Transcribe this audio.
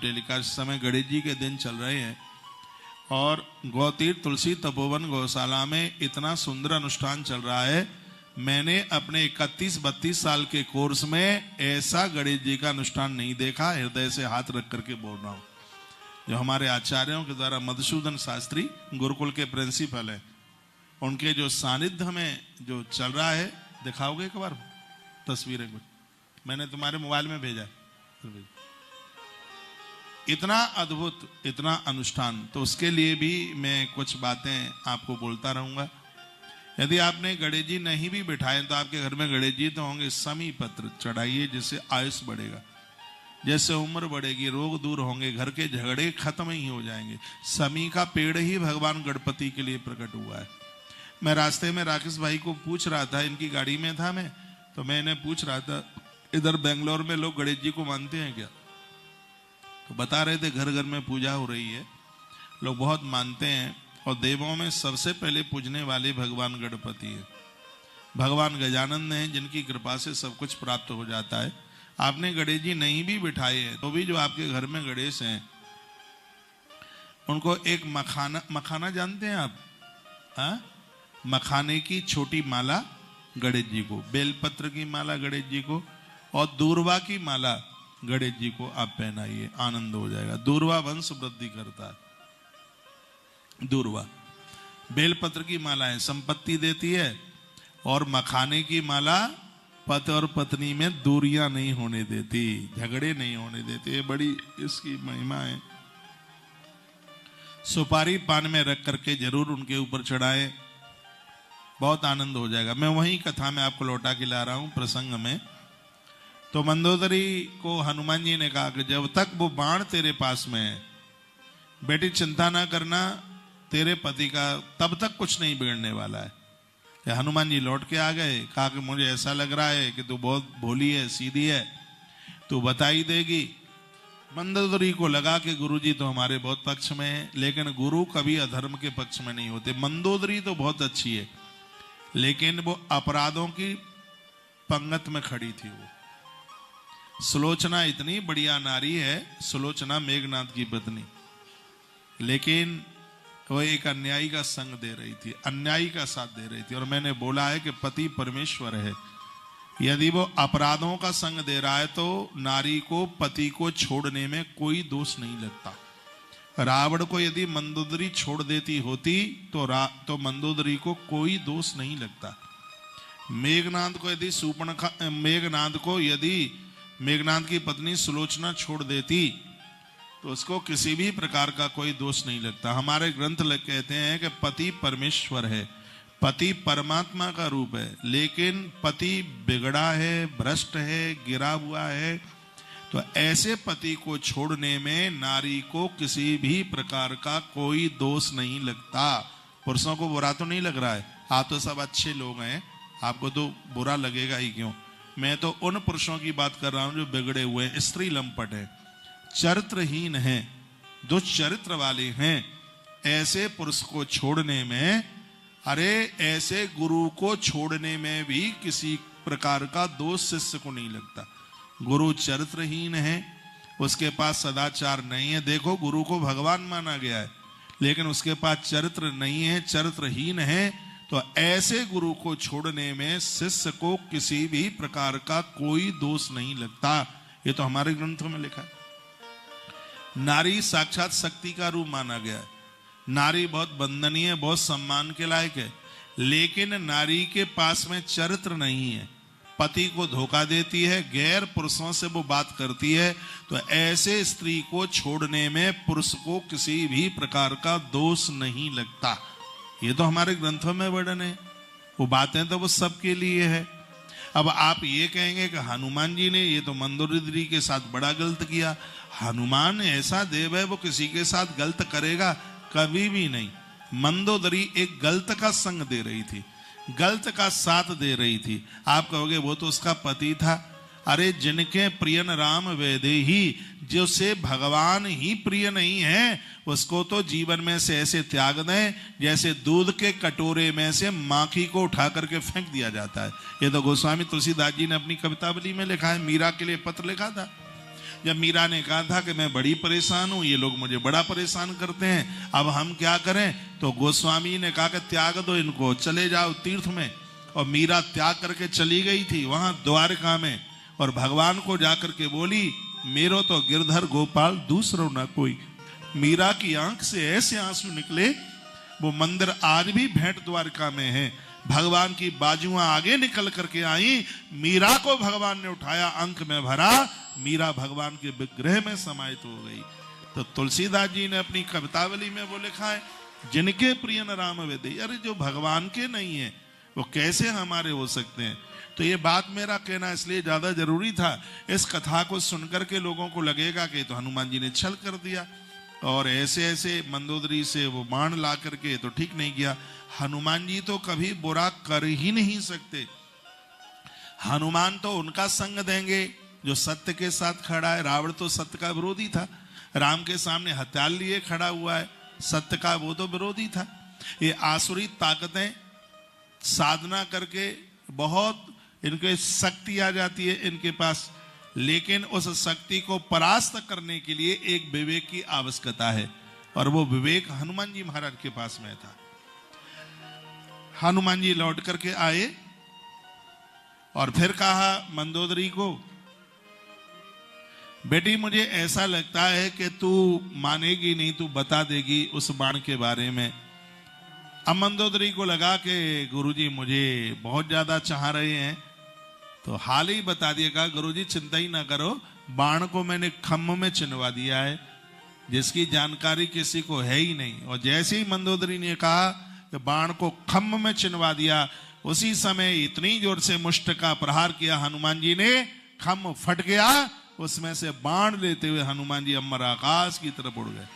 Telecast समय गणेश जी के दिन चल रहे हैं और गौतीर्थ तुलसी तपोवन गौशाला में इतना सुंदर अनुष्ठान चल रहा है। मैंने अपने 31-32 साल के कोर्स में ऐसा गणेश जी का अनुष्ठान नहीं देखा। हृदय से हाथ रख करके बोल रहा हूँ। जो हमारे आचार्यों के द्वारा मधुसूदन शास्त्री गुरुकुल के प्रिंसिपल हैं, उनके जो सानिध्य में जो चल रहा है, दिखाओगे एक बार तस्वीरें? कुछ मैंने तुम्हारे मोबाइल में भेजा है। इतना अद्भुत, इतना अनुष्ठान, तो उसके लिए भी मैं कुछ बातें आपको बोलता रहूंगा। यदि आपने गणेश जी नहीं भी बिठाए तो आपके घर में गणेश जी तो होंगे। समी पत्र चढ़ाइए, जिससे आयुष बढ़ेगा, जैसे उम्र बढ़ेगी, रोग दूर होंगे, घर के झगड़े खत्म ही हो जाएंगे। समी का पेड़ ही भगवान गणपति के लिए प्रकट हुआ है। मैं रास्ते में राकेश भाई को पूछ रहा था, इनकी गाड़ी में था मैं, तो मैं इन्हें पूछ रहा था, इधर बेंगलोर में लोग गणेश जी को मानते हैं क्या? तो बता रहे थे घर घर में पूजा हो रही है, लोग बहुत मानते हैं। और देवों में सबसे पहले पूजने वाले भगवान गणपति है। भगवान गजानन हैं, जिनकी कृपा से सब कुछ प्राप्त हो जाता है। आपने गणेश जी नहीं भी बिठाए हैं तो भी जो आपके घर में गणेश हैं, उनको एक मखाना जानते हैं आप? मखाने की छोटी माला गणेश जी को, बेलपत्र की माला गणेश जी को, और दूर्वा की माला गणेश जी को आप पहनाइए, आनंद हो जाएगा। दूर्वा वंश वृद्धि करता है। दूर्वा बेलपत्र की माला है, संपत्ति देती है, और मखाने की माला पति और पत्नी में दूरियां नहीं होने देती, झगड़े नहीं होने देती। ये बड़ी इसकी महिमा है। सुपारी पान में रख करके जरूर उनके ऊपर चढ़ाएं, बहुत आनंद हो जाएगा। मैं वही कथा में आपको लौटा के ला रहा हूं प्रसंग में। तो मंदोदरी को हनुमान जी ने कहा कि जब तक वो बाण तेरे पास में है, बेटी चिंता ना करना, तेरे पति का तब तक कुछ नहीं बिगड़ने वाला है। हनुमान जी लौट के आ गए, कहा कि मुझे ऐसा लग रहा है कि तू बहुत भोली है, सीधी है, तू बता ही देगी। मंदोदरी को लगा कि गुरुजी तो हमारे बहुत पक्ष में है, लेकिन गुरु कभी अधर्म के पक्ष में नहीं होते। मंदोदरी तो बहुत अच्छी है, लेकिन वो अपराधों की पंगत में खड़ी थी। वो सुलोचना इतनी बढ़िया नारी है, सुलोचना मेघनाथ की पत्नी, लेकिन वो एक अन्यायी का संग दे रही थी, अन्यायी का साथ दे रही थी। और मैंने बोला है कि पति परमेश्वर है। यदि वो अपराधों का संग दे रहा है तो नारी को पति को छोड़ने में कोई दोष नहीं लगता। रावण को यदि मंदोदरी छोड़ देती होती तो मंदोदरी को कोई दोष नहीं लगता। मेघनाथ को यदि मेघनाथ की पत्नी सुलोचना छोड़ देती तो उसको किसी भी प्रकार का कोई दोष नहीं लगता। हमारे ग्रंथ कहते हैं कि पति परमेश्वर है, पति परमात्मा का रूप है, लेकिन पति बिगड़ा है, भ्रष्ट है, गिरा हुआ है। तो ऐसे पति को छोड़ने में नारी को किसी भी प्रकार का कोई दोष नहीं लगता। पुरुषों को बुरा तो नहीं लग रहा है, आप तो सब अच्छे लोग हैं, आपको तो बुरा लगेगा ही क्यों। मैं तो उन पुरुषों की बात कर रहा हूं जो बिगड़े हुए हैं, स्त्री लंपट है, चरित्रहीन है, दुष्चरित्र वाले हैं। ऐसे पुरुष को छोड़ने में, अरे ऐसे गुरु को छोड़ने में भी किसी प्रकार का दोष शिष्य को नहीं लगता। गुरु चरित्रहीन है, उसके पास सदाचार नहीं है। देखो, गुरु को भगवान माना गया है, लेकिन उसके पास चरित्र नहीं है, चरित्रहीन है। तो ऐसे गुरु को छोड़ने में शिष्य को किसी भी प्रकार का कोई दोष नहीं लगता। ये तो हमारे ग्रंथों में लिखा है। नारी साक्षात शक्ति का रूप माना गया है। नारी बहुत वंदनीय, बहुत सम्मान के लायक है, लेकिन नारी के पास में चरित्र नहीं है, पति को धोखा देती है, गैर पुरुषों से वो बात करती है। तो ऐसे स्त्री को छोड़ने में पुरुष को किसी भी प्रकार का दोष नहीं लगता। ये तो हमारे ग्रंथों में वर्णन है। वो बातें तो वो सबके लिए है। अब आप ये कहेंगे कि हनुमान जी ने ये तो मंदोदरी के साथ बड़ा गलत किया। हनुमान ऐसा देव है, वो किसी के साथ गलत करेगा? कभी भी नहीं। मंदोदरी एक गलत का संग दे रही थी, गलत का साथ दे रही थी। आप कहोगे वो तो उसका पति था। अरे जिनके प्रियन राम वैदेही, जो से भगवान ही प्रिय नहीं है, उसको तो जीवन में से ऐसे त्याग दें जैसे दूध के कटोरे में से माखी को उठा करके फेंक दिया जाता है। ये तो गोस्वामी तुलसीदास जी ने अपनी कवितावली में लिखा है, मीरा के लिए पत्र लिखा था। जब मीरा ने कहा था कि मैं बड़ी परेशान हूं, ये लोग मुझे बड़ा परेशान करते हैं, अब हम क्या करें, तो गोस्वामी ने कहा कि त्याग दो इनको, चले जाओ तीर्थ में। और मीरा त्याग करके चली गई थी वहां द्वारका में, और भगवान को जाकर के बोली, मेरो तो गिरधर गोपाल दूसरो ना कोई। मीरा की आंख से ऐसे आंसू निकले, वो मंदिर आज भी भेंट द्वारका में है। भगवान की बाजुआं आगे निकल करके आई, मीरा को भगवान ने उठाया, अंक में भरा, मीरा भगवान के विग्रह में समाहित हो गई। तो तुलसीदास जी ने अपनी कवितावली में वो लिखा है, जिनके प्रिय न राम वेदे। अरे जो भगवान के नहीं है वो कैसे हमारे हो सकते हैं। तो ये बात मेरा कहना इसलिए ज्यादा जरूरी था, इस कथा को सुनकर के लोगों को लगेगा कि तो हनुमान जी ने छल कर दिया और ऐसे ऐसे मंदोदरी से वो बाण ला करके तो ठीक नहीं किया। हनुमान जी तो कभी बुरा कर ही नहीं सकते। हनुमान तो उनका संग देंगे जो सत्य के साथ खड़ा है। रावण तो सत्य का विरोधी था, राम के सामने हथियार लिए खड़ा हुआ है, सत्य का वो तो विरोधी था। ये आसुरी ताकतें साधना करके बहुत इनके शक्ति आ जाती है इनके पास, लेकिन उस शक्ति को परास्त करने के लिए एक विवेक की आवश्यकता है, और वो विवेक हनुमान जी महाराज के पास में था। हनुमान जी लौट करके आए और फिर कहा मंदोदरी को, बेटी मुझे ऐसा लगता है कि तू मानेगी नहीं, तू बता देगी उस बाण के बारे में। अब मंदोदरी को लगा कि गुरुजी मुझे बहुत ज्यादा चाह रहे हैं, तो हाल ही बता दिएगा। गुरुजी चिंता ही ना करो, बाण को मैंने खम्भ में चिनवा दिया है, जिसकी जानकारी किसी को है ही नहीं। और जैसे ही मंदोदरी ने कहा कि बाण को खम्भ में चिनवा दिया, उसी समय इतनी जोर से मुष्ट का प्रहार किया हनुमान जी ने, खम्भ फट गया, उसमें से बाण लेते हुए हनुमान जी अमर आकाश की तरफ उड़ गए।